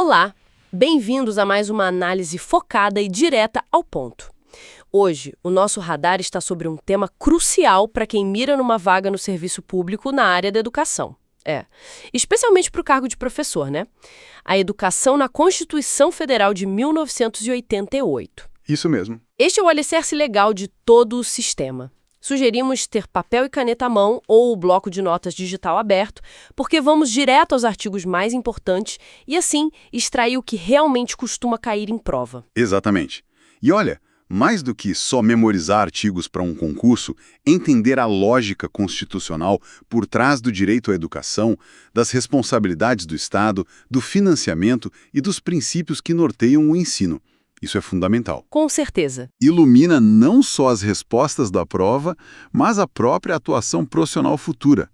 Olá, bem-vindos a mais uma análise focada e direta ao ponto. Hoje, o nosso radar está sobre um tema crucial para quem mira numa vaga no serviço público na área da educação. Especialmente para o cargo de professor, né? A educação na Constituição Federal de 1988. Isso mesmo. Este é o alicerce legal de todo o sistema. Sugerimos ter papel e caneta à mão ou o bloco de notas digital aberto, porque vamos direto aos artigos mais importantes e, assim, extrair o que realmente costuma cair em prova. Exatamente. E olha, mais do que só memorizar artigos para um concurso, entender a lógica constitucional por trás do direito à educação, das responsabilidades do Estado, do financiamento e dos princípios que norteiam o ensino. Isso é fundamental. Com certeza. Ilumina não só as respostas da prova, mas a própria atuação profissional futura.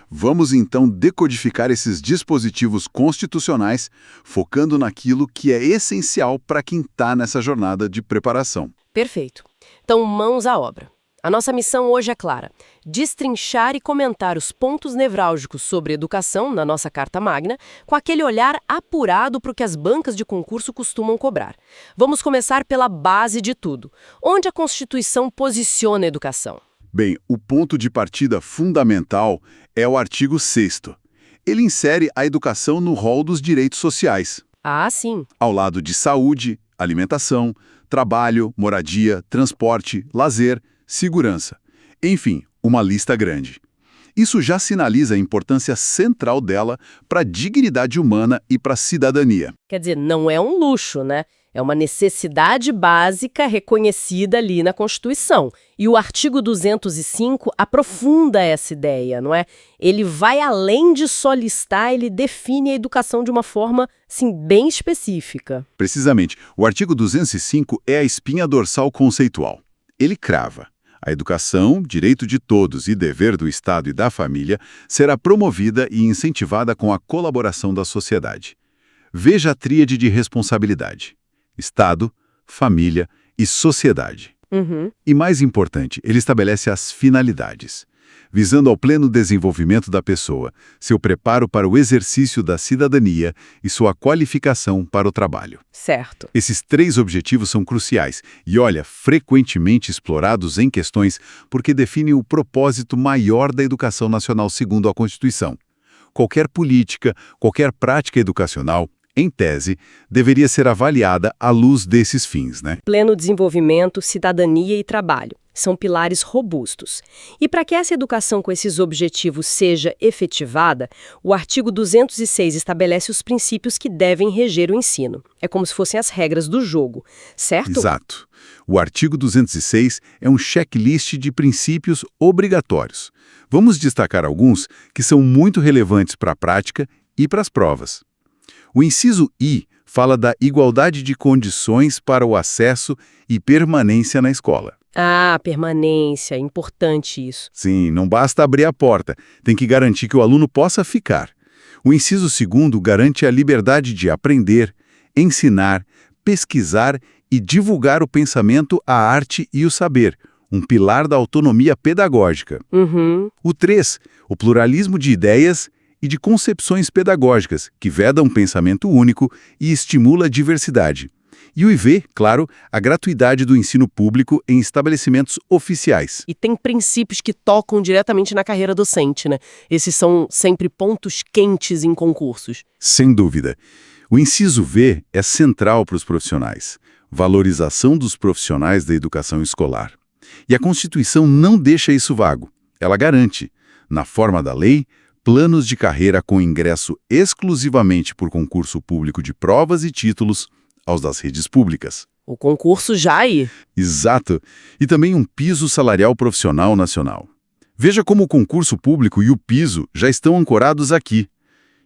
Vamos então decodificar esses dispositivos constitucionais, focando naquilo que é essencial para quem está nessa jornada de preparação. Perfeito. Então, mãos à obra. A nossa missão hoje é clara: destrinchar e comentar os pontos nevrálgicos sobre educação na nossa Carta Magna, com aquele olhar apurado para o que as bancas de concurso costumam cobrar. Vamos começar pela base de tudo. Onde a Constituição posiciona a educação? Bem, o ponto de partida fundamental é o artigo 6º. Ele insere a educação no rol dos direitos sociais. Ah, sim. Ao lado de saúde, alimentação, trabalho, moradia, transporte, lazer, segurança. Enfim, uma lista grande. Isso já sinaliza a importância central dela para a dignidade humana e para a cidadania. Quer dizer, não é um luxo, né? É uma necessidade básica reconhecida ali na Constituição. E o artigo 205 aprofunda essa ideia, não é? Ele vai além de só listar, ele define a educação de uma forma, assim, bem específica. Precisamente, o artigo 205 é a espinha dorsal conceitual. Ele crava: a educação, direito de todos e dever do Estado e da família, será promovida e incentivada com a colaboração da sociedade. Veja a tríade de responsabilidade: Estado, família e sociedade. E mais importante, ele estabelece as finalidades, visando ao pleno desenvolvimento da pessoa, seu preparo para o exercício da cidadania e sua qualificação para o trabalho. Certo. Esses 3 objetivos são cruciais e, olha, frequentemente explorados em questões porque definem o propósito maior da educação nacional segundo a Constituição. Qualquer política, qualquer prática educacional, em tese, deveria ser avaliada à luz desses fins, né? Pleno desenvolvimento, cidadania e trabalho. São pilares robustos. E para que essa educação com esses objetivos seja efetivada, o artigo 206 estabelece os princípios que devem reger o ensino. É como se fossem as regras do jogo, certo? Exato. O artigo 206 é um checklist de princípios obrigatórios. Vamos destacar alguns que são muito relevantes para a prática e para as provas. O inciso I fala da igualdade de condições para o acesso e permanência na escola. Ah, permanência, importante isso. Sim, não basta abrir a porta, tem que garantir que o aluno possa ficar. O inciso 2º garante a liberdade de aprender, ensinar, pesquisar e divulgar o pensamento, a arte e o saber, um pilar da autonomia pedagógica. O 3, o pluralismo de ideias e de concepções pedagógicas, que veda um pensamento único e estimula a diversidade. E o IV, claro, a gratuidade do ensino público em estabelecimentos oficiais. E tem princípios que tocam diretamente na carreira docente, né? Esses são sempre pontos quentes em concursos. Sem dúvida. O inciso V é central para os profissionais. Valorização dos profissionais da educação escolar. E a Constituição não deixa isso vago. Ela garante, na forma da lei, planos de carreira com ingresso exclusivamente por concurso público de provas e títulos aos das redes públicas. O concurso já aí. Exato. E também um piso salarial profissional nacional. Veja como o concurso público e o piso já estão ancorados aqui.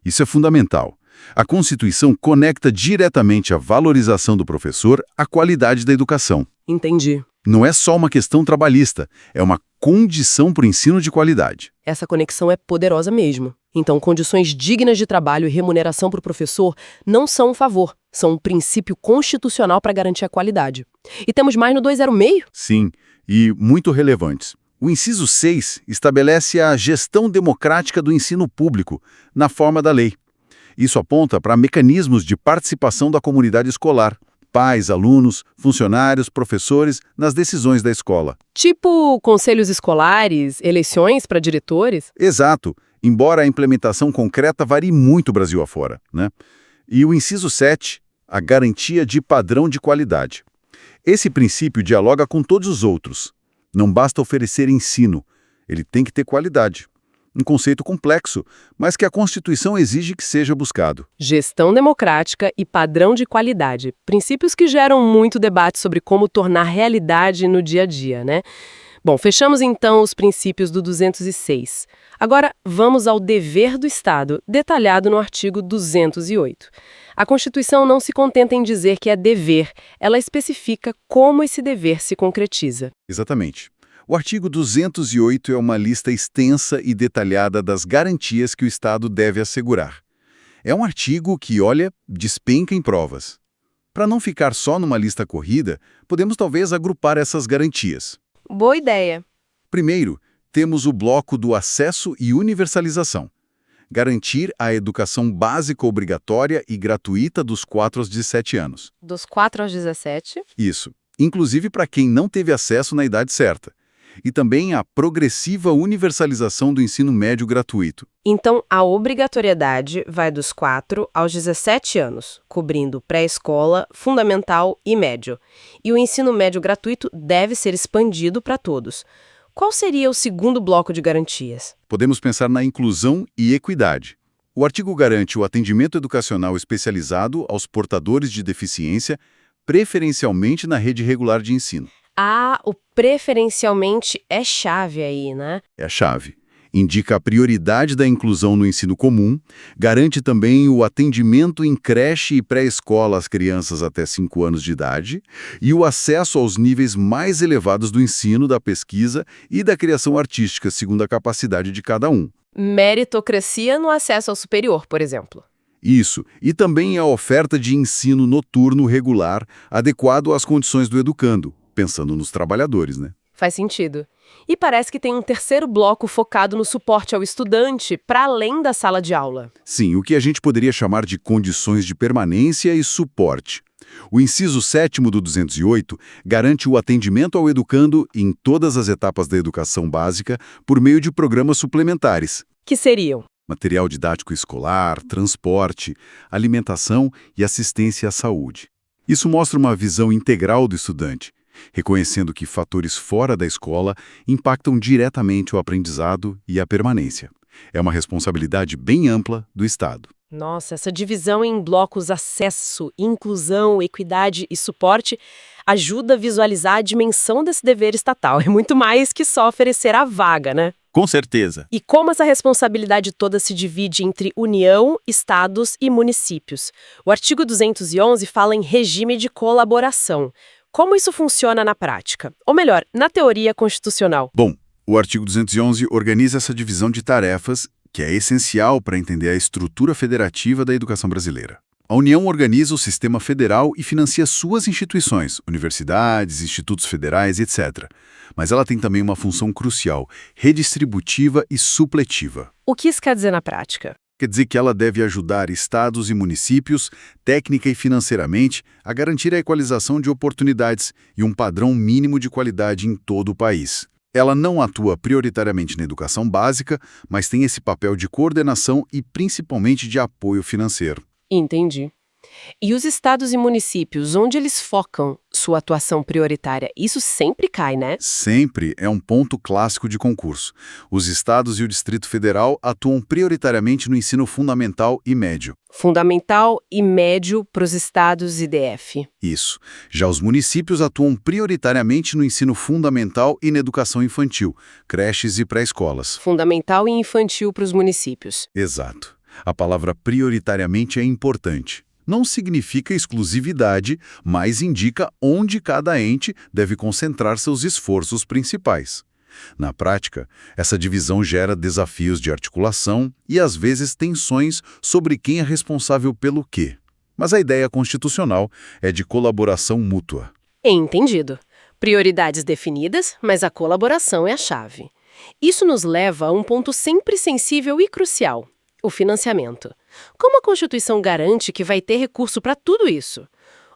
Isso é fundamental. A Constituição conecta diretamente a valorização do professor à qualidade da educação. Entendi. Não é só uma questão trabalhista, é uma condição para o ensino de qualidade. Essa conexão é poderosa mesmo. Então, condições dignas de trabalho e remuneração para o professor não são um favor, são um princípio constitucional para garantir a qualidade. E temos mais no 206? Sim, e muito relevantes. O inciso 6 estabelece a gestão democrática do ensino público, na forma da lei. Isso aponta para mecanismos de participação da comunidade escolar, pais, alunos, funcionários, professores, nas decisões da escola. Tipo conselhos escolares, eleições para diretores? Exato, embora a implementação concreta varie muito Brasil afora, né? E o inciso 7, a garantia de padrão de qualidade. Esse princípio dialoga com todos os outros. Não basta oferecer ensino, ele tem que ter qualidade. Um conceito complexo, mas que a Constituição exige que seja buscado. Gestão democrática e padrão de qualidade. Princípios que geram muito debate sobre como tornar realidade no dia a dia, né? Bom, fechamos então os princípios do 206. Agora, vamos ao dever do Estado, detalhado no artigo 208. A Constituição não se contenta em dizer que é dever, ela especifica como esse dever se concretiza. Exatamente. O artigo 208 é uma lista extensa e detalhada das garantias que o Estado deve assegurar. É um artigo que, olha, despenca em provas. Para não ficar só numa lista corrida, podemos talvez agrupar essas garantias. Boa ideia. Primeiro, temos o bloco do acesso e universalização. Garantir a educação básica obrigatória e gratuita dos 4 aos 17 anos. Dos 4 aos 17? Isso, inclusive para quem não teve acesso na idade certa. E também a progressiva universalização do ensino médio gratuito. Então, a obrigatoriedade vai dos 4 aos 17 anos, cobrindo pré-escola, fundamental e médio. E o ensino médio gratuito deve ser expandido para todos. Qual seria o segundo bloco de garantias? Podemos pensar na inclusão e equidade. O artigo garante o atendimento educacional especializado aos portadores de deficiência, preferencialmente na rede regular de ensino. Ah, o preferencialmente é chave aí, né? É a chave. Indica a prioridade da inclusão no ensino comum, garante também o atendimento em creche e pré-escola às crianças até 5 anos de idade e o acesso aos níveis mais elevados do ensino, da pesquisa e da criação artística, segundo a capacidade de cada um. Meritocracia no acesso ao superior, por exemplo. Isso, e também a oferta de ensino noturno regular, adequado às condições do educando, pensando nos trabalhadores, né? Faz sentido. E parece que tem um terceiro bloco focado no suporte ao estudante, para além da sala de aula. Sim, o que a gente poderia chamar de condições de permanência e suporte. O inciso 7º do 208 garante o atendimento ao educando em todas as etapas da educação básica por meio de programas suplementares. Que seriam? Material didático escolar, transporte, alimentação e assistência à saúde. Isso mostra uma visão integral do estudante, reconhecendo que fatores fora da escola impactam diretamente o aprendizado e a permanência. É uma responsabilidade bem ampla do Estado. Nossa, essa divisão em blocos acesso, inclusão, equidade e suporte ajuda a visualizar a dimensão desse dever estatal. É muito mais que só oferecer a vaga, né? Com certeza. E como essa responsabilidade toda se divide entre União, Estados e municípios? O artigo 211 fala em regime de colaboração. Como isso funciona na prática? Ou melhor, na teoria constitucional? Bom, o artigo 211 organiza essa divisão de tarefas, que é essencial para entender a estrutura federativa da educação brasileira. A União organiza o sistema federal e financia suas instituições, universidades, institutos federais, etc. Mas ela tem também uma função crucial, redistributiva e supletiva. O que isso quer dizer na prática? Quer dizer que ela deve ajudar estados e municípios, técnica e financeiramente, a garantir a equalização de oportunidades e um padrão mínimo de qualidade em todo o país. Ela não atua prioritariamente na educação básica, mas tem esse papel de coordenação e principalmente de apoio financeiro. Entendi. E os estados e municípios, onde eles focam sua atuação prioritária? Isso sempre cai, né? Sempre é um ponto clássico de concurso. Os estados e o Distrito Federal atuam prioritariamente no ensino fundamental e médio. Fundamental e médio para os estados e DF. Isso. Já os municípios atuam prioritariamente no ensino fundamental e na educação infantil, creches e pré-escolas. Fundamental e infantil para os municípios. Exato. A palavra prioritariamente é importante. Não significa exclusividade, mas indica onde cada ente deve concentrar seus esforços principais. Na prática, essa divisão gera desafios de articulação e, às vezes, tensões sobre quem é responsável pelo quê. Mas a ideia constitucional é de colaboração mútua. Entendido. Prioridades definidas, mas a colaboração é a chave. Isso nos leva a um ponto sempre sensível e crucial: O financiamento. Como a Constituição garante que vai ter recurso para tudo isso?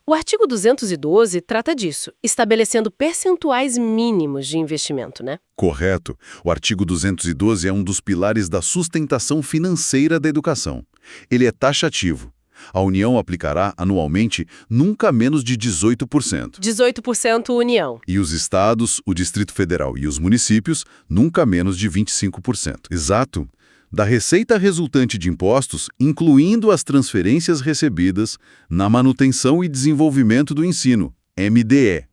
O artigo 212 trata disso, estabelecendo percentuais mínimos de investimento, né? Correto. O artigo 212 é um dos pilares da sustentação financeira da educação. Ele é taxativo. A União aplicará anualmente nunca menos de 18%. 18% União. E os estados, o Distrito Federal e os municípios, nunca menos de 25%. Exato. Da receita resultante de impostos, incluindo as transferências recebidas na manutenção e desenvolvimento do ensino, MDE.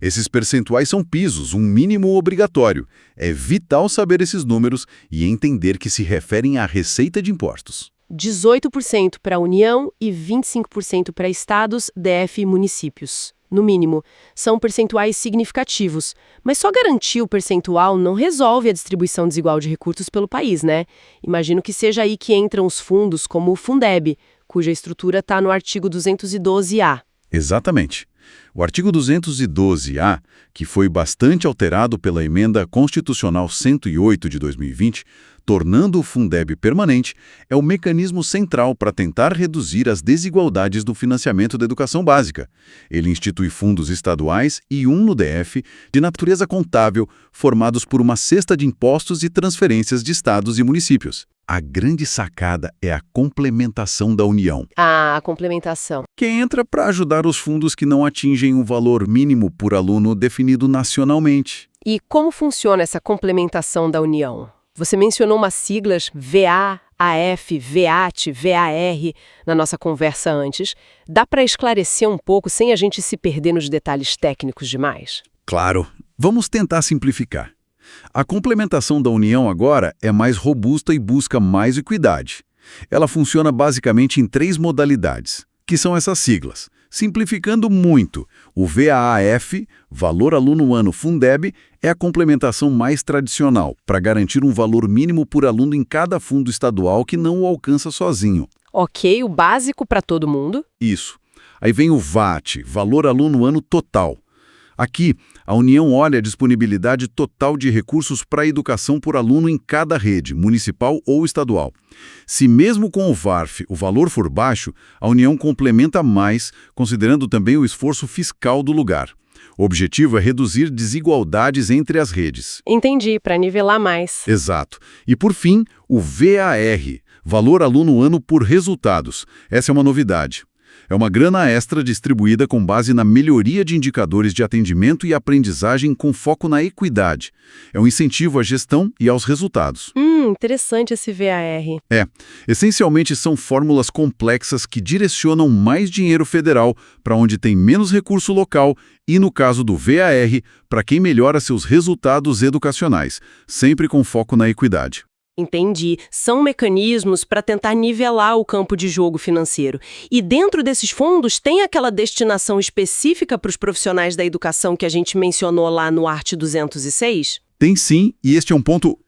Esses percentuais são pisos, um mínimo obrigatório. É vital saber esses números e entender que se referem à receita de impostos. 18% para a União e 25% para estados, DF e municípios. No mínimo, são percentuais significativos, mas só garantir o percentual não resolve a distribuição desigual de recursos pelo país, né? Imagino que seja aí que entram os fundos como o Fundeb, cuja estrutura está no artigo 212-A. Exatamente. O artigo 212-A, que foi bastante alterado pela Emenda Constitucional 108 de 2020, tornando o Fundeb permanente, é o mecanismo central para tentar reduzir as desigualdades do financiamento da educação básica. Ele institui fundos estaduais e um no DF, de natureza contábil, formados por uma cesta de impostos e transferências de estados e municípios. A grande sacada é a complementação da União, Ah, a complementação. que entra para ajudar os fundos que não atingem o valor mínimo por aluno definido nacionalmente. E como funciona essa complementação da União? Você mencionou umas siglas VA, AF, VAT, VAR na nossa conversa antes. Dá para esclarecer um pouco sem a gente se perder nos detalhes técnicos demais? Claro, vamos tentar simplificar. A complementação da União agora é mais robusta e busca mais equidade. Ela funciona basicamente em 3 modalidades, que são essas siglas. Simplificando muito, o VAAF, Valor Aluno Ano Fundeb, é a complementação mais tradicional, para garantir um valor mínimo por aluno em cada fundo estadual que não o alcança sozinho. Ok, o básico para todo mundo. Isso. Aí vem o VAT, Valor Aluno Ano Total. Aqui, a União olha a disponibilidade total de recursos para a educação por aluno em cada rede, municipal ou estadual. Se mesmo com o VARF o valor for baixo, a União complementa mais, considerando também o esforço fiscal do lugar. O objetivo é reduzir desigualdades entre as redes. Entendi, para nivelar mais. Exato. E por fim, o VAR, Valor Aluno Ano por Resultados. Essa é uma novidade. É uma grana extra distribuída com base na melhoria de indicadores de atendimento e aprendizagem com foco na equidade. É um incentivo à gestão e aos resultados. Interessante esse VAR. Essencialmente são fórmulas complexas que direcionam mais dinheiro federal para onde tem menos recurso local e, no caso do VAR, para quem melhora seus resultados educacionais, sempre com foco na equidade. Entendi. São mecanismos para tentar nivelar o campo de jogo financeiro. E dentro desses fundos tem aquela destinação específica para os profissionais da educação que a gente mencionou lá no Art. 206? Tem sim, e este é um ponto,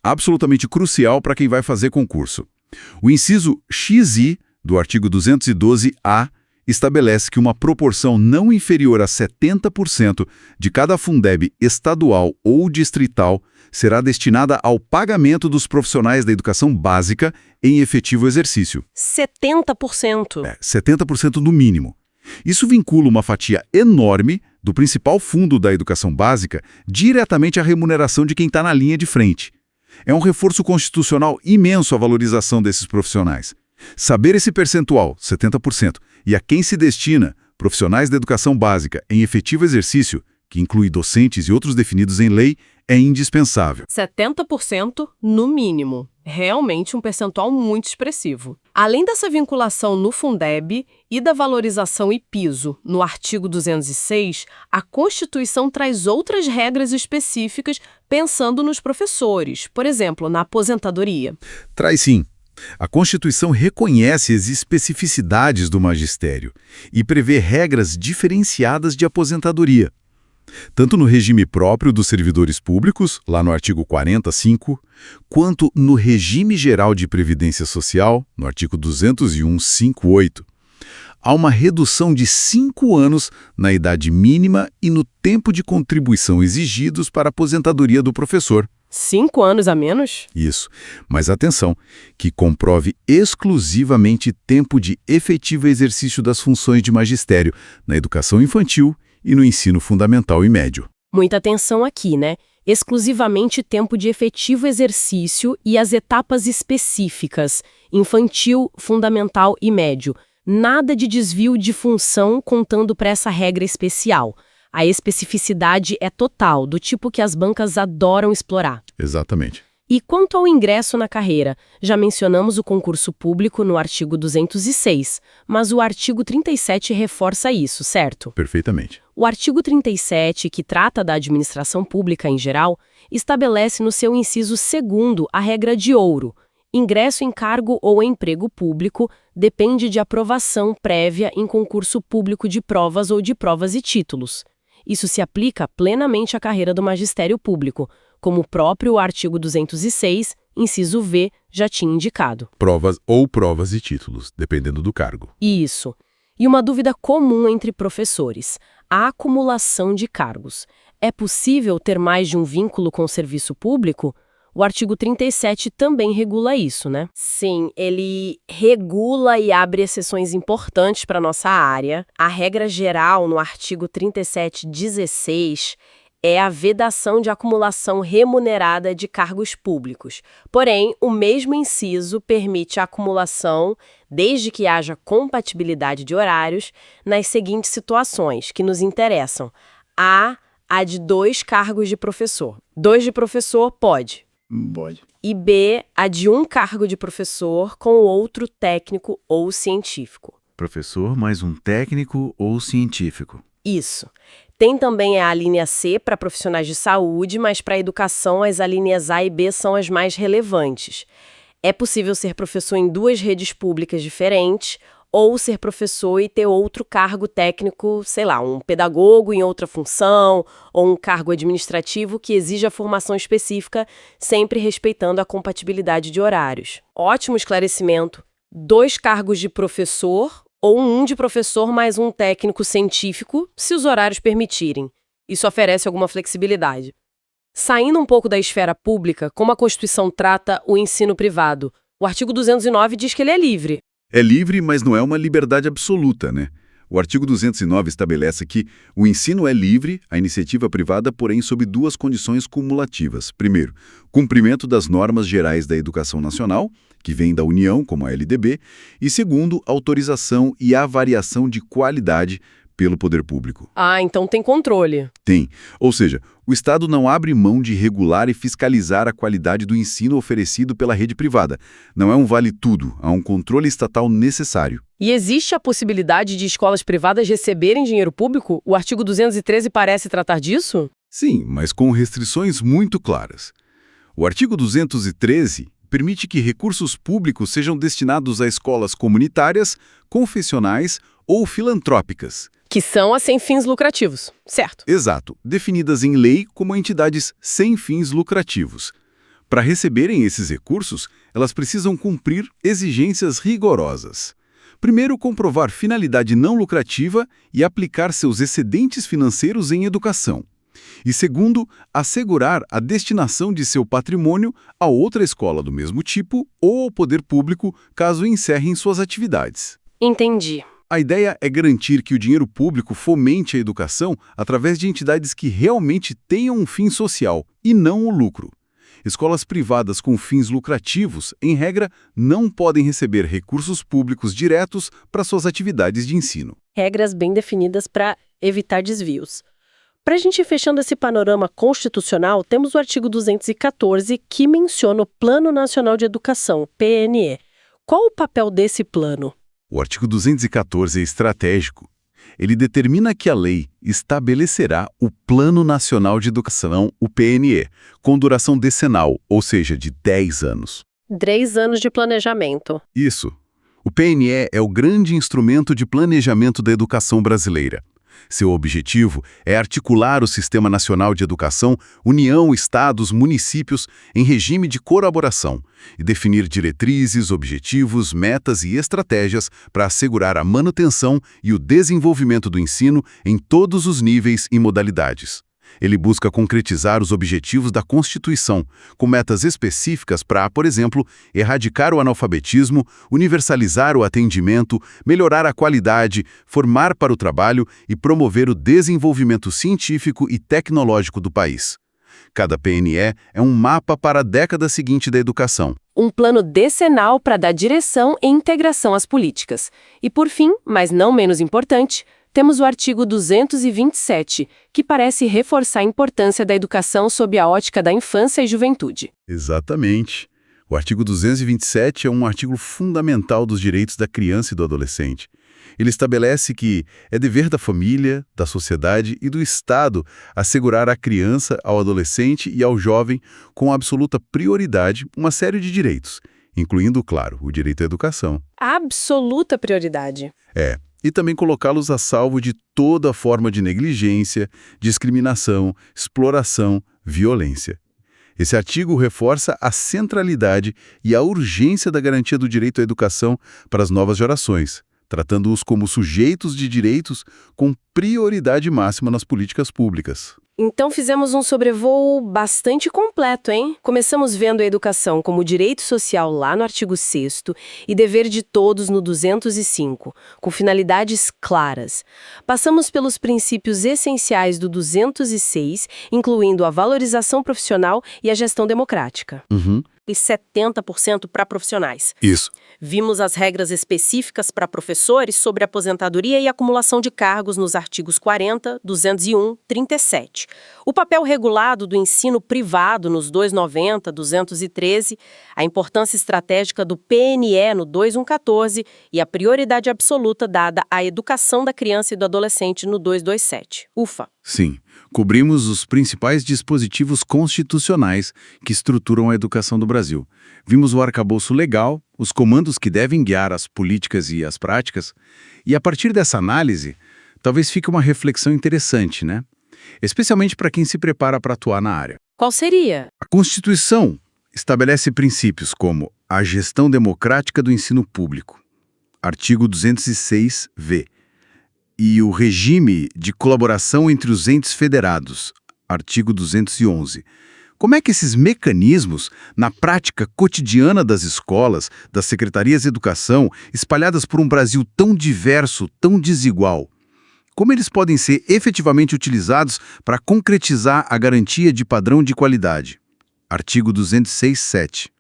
absolutamente crucial para quem vai fazer concurso. O inciso XI do artigo 212-A estabelece que uma proporção não inferior a 70% de cada Fundeb estadual ou distrital será destinada ao pagamento dos profissionais da educação básica em efetivo exercício. 70%? 70% no mínimo. Isso vincula uma fatia enorme do principal fundo da educação básica diretamente à remuneração de quem está na linha de frente. É um reforço constitucional imenso a valorização desses profissionais. Saber esse percentual, 70%, e a quem se destina, profissionais da educação básica em efetivo exercício, que inclui docentes e outros definidos em lei, é indispensável. 70% no mínimo. Realmente um percentual muito expressivo. Além dessa vinculação no Fundeb e da valorização e piso no artigo 206, a Constituição traz outras regras específicas pensando nos professores, por exemplo, na aposentadoria. Traz sim. A Constituição reconhece as especificidades do magistério e prevê regras diferenciadas de aposentadoria. Tanto no regime próprio dos servidores públicos, lá no artigo 45, quanto no regime geral de previdência social, no artigo 201(5)(8). Há uma redução de 5 anos na idade mínima e no tempo de contribuição exigidos para a aposentadoria do professor. 5 anos a menos? Isso. Mas atenção, que comprove exclusivamente tempo de efetivo exercício das funções de magistério na educação infantil e no ensino fundamental e médio. Muita atenção aqui, né? Exclusivamente tempo de efetivo exercício e as etapas específicas, infantil, fundamental e médio. Nada de desvio de função contando para essa regra especial. A especificidade é total, do tipo que as bancas adoram explorar. Exatamente. E quanto ao ingresso na carreira, já mencionamos o concurso público no artigo 206, mas o artigo 37 reforça isso, certo? Perfeitamente. O artigo 37, que trata da administração pública em geral, estabelece no seu inciso 2º a regra de ouro. Ingresso em cargo ou emprego público depende de aprovação prévia em concurso público de provas ou de provas e títulos. Isso se aplica plenamente à carreira do magistério público, como o próprio artigo 206, inciso V, já tinha indicado. Provas e títulos, dependendo do cargo. Isso. E uma dúvida comum entre professores: a acumulação de cargos. É possível ter mais de um vínculo com o serviço público? O artigo 37 também regula isso, né? Sim, ele regula e abre exceções importantes para a nossa área. A regra geral no artigo 37(16) é a vedação de acumulação remunerada de cargos públicos. Porém, o mesmo inciso permite a acumulação, desde que haja compatibilidade de horários, nas seguintes situações que nos interessam. A de 2 cargos de professor. 2 de professor pode. Pode. E B, a de 1 cargo de professor com outro técnico ou científico. Professor mais um técnico ou científico. Isso. Tem também a alínea C para profissionais de saúde, mas para a educação as alíneas A e B são as mais relevantes. É possível ser professor em 2 redes públicas diferentes, ou ser professor e ter outro cargo técnico, sei lá, um pedagogo em outra função, ou um cargo administrativo que exija formação específica, sempre respeitando a compatibilidade de horários. Ótimo esclarecimento. 2 cargos de professor, ou um de professor mais um técnico científico, se os horários permitirem. Isso oferece alguma flexibilidade. Saindo um pouco da esfera pública, como a Constituição trata o ensino privado? O artigo 209 diz que ele é livre. É livre, mas não é uma liberdade absoluta, né? O artigo 209 estabelece que o ensino é livre, a iniciativa privada, porém, sob 2 condições cumulativas. Primeiro, cumprimento das normas gerais da educação nacional, que vem da União, como a LDB, e segundo, autorização e avaliação de qualidade pelo poder público. Ah, então tem controle. Tem. Ou seja, o Estado não abre mão de regular e fiscalizar a qualidade do ensino oferecido pela rede privada. Não é um vale-tudo, há um controle estatal necessário. E existe a possibilidade de escolas privadas receberem dinheiro público? O artigo 213 parece tratar disso? Sim, mas com restrições muito claras. O artigo 213 permite que recursos públicos sejam destinados a escolas comunitárias, confessionais ou filantrópicas. Que são as sem fins lucrativos, certo? Exato, definidas em lei como entidades sem fins lucrativos. Para receberem esses recursos, elas precisam cumprir exigências rigorosas. Primeiro, comprovar finalidade não lucrativa e aplicar seus excedentes financeiros em educação. E segundo, assegurar a destinação de seu patrimônio a outra escola do mesmo tipo ou ao poder público, caso encerrem suas atividades. Entendi. A ideia é garantir que o dinheiro público fomente a educação através de entidades que realmente tenham um fim social e não o lucro. Escolas privadas com fins lucrativos, em regra, não podem receber recursos públicos diretos para suas atividades de ensino. Regras bem definidas para evitar desvios. Para a gente ir fechando esse panorama constitucional, temos o artigo 214, que menciona o Plano Nacional de Educação, PNE. Qual o papel desse plano? O artigo 214 é estratégico. Ele determina que a lei estabelecerá o Plano Nacional de Educação, o PNE, com duração decenal, ou seja, de 10 anos. 10 anos de planejamento. Isso. O PNE é o grande instrumento de planejamento da educação brasileira. Seu objetivo é articular o Sistema Nacional de Educação, União, Estados, municípios, em regime de colaboração e definir diretrizes, objetivos, metas e estratégias para assegurar a manutenção e o desenvolvimento do ensino em todos os níveis e modalidades. Ele busca concretizar os objetivos da Constituição, com metas específicas para, por exemplo, erradicar o analfabetismo, universalizar o atendimento, melhorar a qualidade, formar para o trabalho e promover o desenvolvimento científico e tecnológico do país. Cada PNE é um mapa para a década seguinte da educação. Um plano decenal para dar direção e integração às políticas. E por fim, mas não menos importante, temos o artigo 227, que parece reforçar a importância da educação sob a ótica da infância e juventude. Exatamente. O artigo 227 é um artigo fundamental dos direitos da criança e do adolescente. Ele estabelece que é dever da família, da sociedade e do Estado assegurar à criança, ao adolescente e ao jovem, com absoluta prioridade, uma série de direitos, incluindo, claro, o direito à educação. Absoluta prioridade. E também colocá-los a salvo de toda forma de negligência, discriminação, exploração, violência. Esse artigo reforça a centralidade e a urgência da garantia do direito à educação para as novas gerações, tratando-os como sujeitos de direitos com prioridade máxima nas políticas públicas. Então fizemos um sobrevoo bastante completo, hein? Começamos vendo a educação como direito social lá no artigo 6º e dever de todos no 205, com finalidades claras. Passamos pelos princípios essenciais do 206, incluindo a valorização profissional e a gestão democrática. E 70% para profissionais. Isso. Vimos as regras específicas para professores sobre aposentadoria e acumulação de cargos nos artigos 40, 201, 37. O papel regulado do ensino privado nos 290, 213, a importância estratégica do PNE no 2114 e a prioridade absoluta dada à educação da criança e do adolescente no 227. Ufa! Sim, cobrimos os principais dispositivos constitucionais que estruturam a educação do Brasil. Vimos o arcabouço legal, os comandos que devem guiar as políticas e as práticas, e a partir dessa análise, talvez fique uma reflexão interessante, né? Especialmente para quem se prepara para atuar na área. Qual seria? A Constituição estabelece princípios como a gestão democrática do ensino público, artigo 206-V, e o regime de colaboração entre os entes federados, artigo 211. Como é que esses mecanismos, na prática cotidiana das escolas, das secretarias de educação, espalhadas por um Brasil tão diverso, tão desigual, como eles podem ser efetivamente utilizados para concretizar a garantia de padrão de qualidade? Artigo 206-7.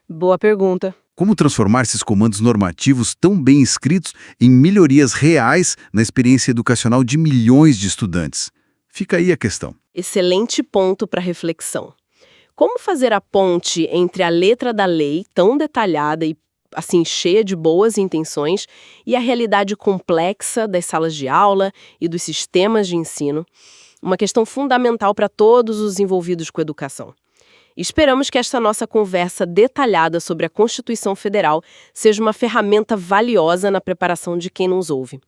Boa pergunta. Como transformar esses comandos normativos tão bem escritos em melhorias reais na experiência educacional de milhões de estudantes? Fica aí a questão. Excelente ponto para reflexão. Como fazer a ponte entre a letra da lei, tão detalhada e assim cheia de boas intenções, e a realidade complexa das salas de aula e dos sistemas de ensino? Uma questão fundamental para todos os envolvidos com a educação. Esperamos que esta nossa conversa detalhada sobre a Constituição Federal seja uma ferramenta valiosa na preparação de quem nos ouve.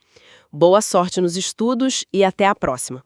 Boa sorte nos estudos e até a próxima!